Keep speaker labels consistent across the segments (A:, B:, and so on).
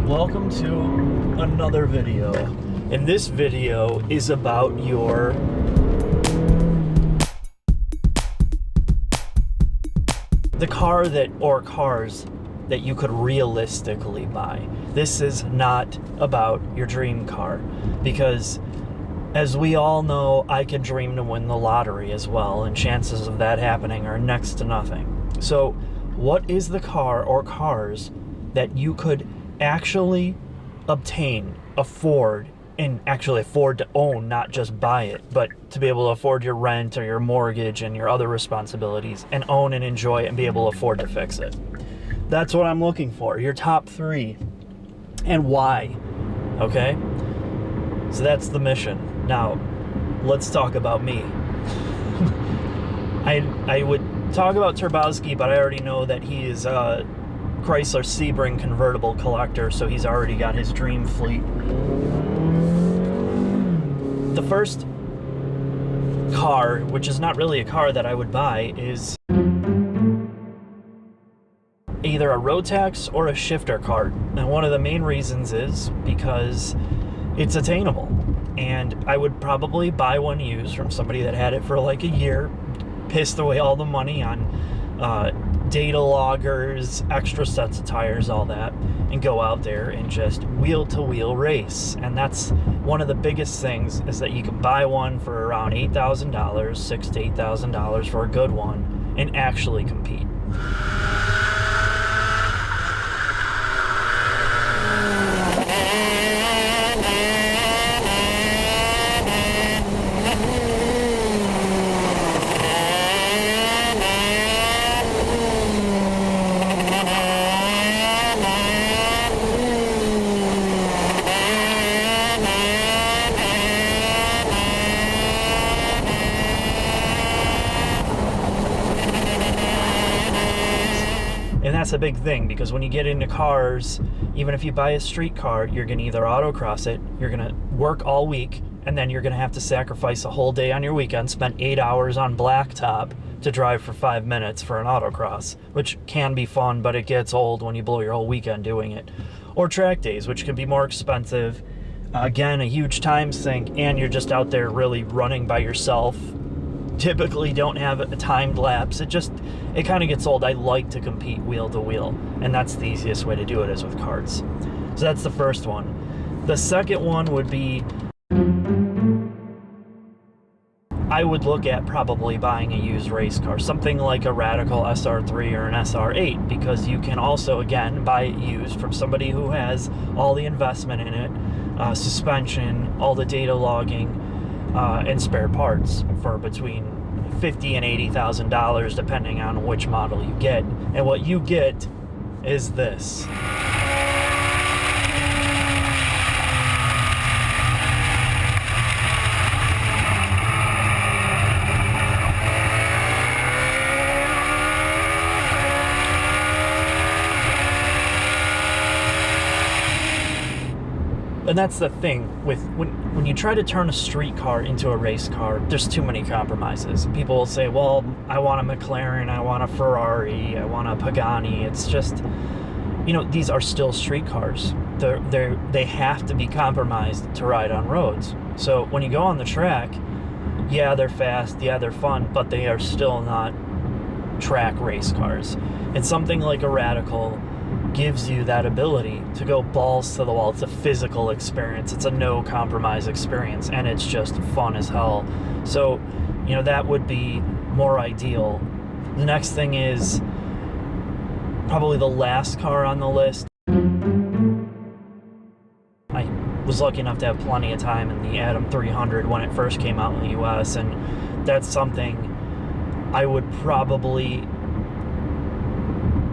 A: welcome to another video. And this video is about the car or cars that you could realistically buy. This is not about your dream car, because as we all know, I can dream to win the lottery as well, and chances of that happening are next to nothing. So what is the car or cars that you could actually obtain, afford, and actually afford to own, not just buy it, but to be able to afford your rent or your mortgage and your other responsibilities, and own and enjoy it and be able to afford to fix it? That's what I'm looking for, your top 3, and why, okay? So that's the mission. Now, let's talk about me. I would talk about Turbowski, but I already know that he is a Chrysler Sebring convertible collector, so he's already got his dream fleet. The first car, which is not really a car that I would buy, is either a Rotax or a shifter kart. And one of the main reasons is because it's attainable. And I would probably buy one used from somebody that had it for like a year, pissed away all the money on data loggers, extra sets of tires, all that, and go out there and just wheel-to-wheel race. And that's one of the biggest things, is that you can buy one for around $8,000, $6,000 to $8,000 for a good one, and actually compete. And that's a big thing, because when you get into cars, even if you buy a street car, you're going to either autocross it, you're going to work all week, and then you're going to have to sacrifice a whole day on your weekend, spend 8 hours on blacktop to drive for 5 minutes for an autocross, which can be fun, but it gets old when you blow your whole weekend doing it. Or track days, which can be more expensive. Again, a huge time sink, and you're just out there really running by yourself. Typically don't have a timed lapse. It kind of gets old. I like to compete wheel to wheel, and that's the easiest way to do it, is with karts. So that's the first one. The second one would be, I would look at probably buying a used race car, something like a Radical SR3 or an SR8, because you can also, again, buy it used from somebody who has all the investment in it, suspension, all the data logging, and spare parts for between $50,000 and $80,000, depending on which model you get. And what you get is this. And that's the thing with when you try to turn a street car into a race car, there's too many compromises. People will say, well, I want a McLaren, I want a Ferrari, I want a Pagani. It's just, these are still street cars. They have to be compromised to ride on roads. So when you go on the track, yeah, they're fast, yeah, they're fun, but they are still not track race cars. And something like a Radical gives you that ability to go balls to the wall. It's a physical experience. It's a no compromise experience, and it's just fun as hell. So, that would be more ideal. The next thing is probably the last car on the list. I was lucky enough to have plenty of time in the Atom 300 when it first came out in the US, and that's something I would probably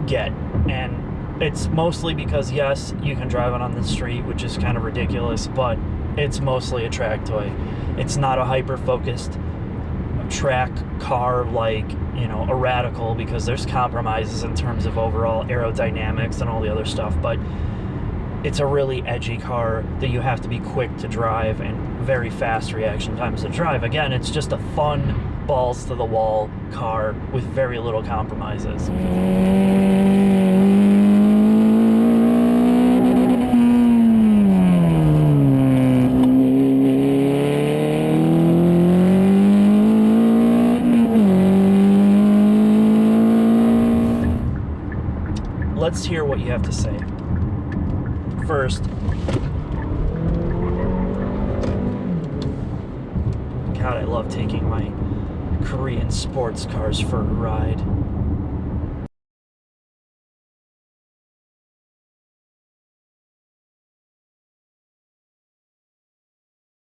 A: get. And it's mostly because, yes, you can drive it on the street, which is kind of ridiculous, but it's mostly a track toy. It's not a hyper-focused track car like, a Radical, because there's compromises in terms of overall aerodynamics and all the other stuff, but it's a really edgy car that you have to be quick to drive and very fast reaction times to drive. Again, it's just a fun, balls-to-the-wall car with very little compromises. let's hear what you have to say. First, God, I love taking my Korean sports cars for a ride.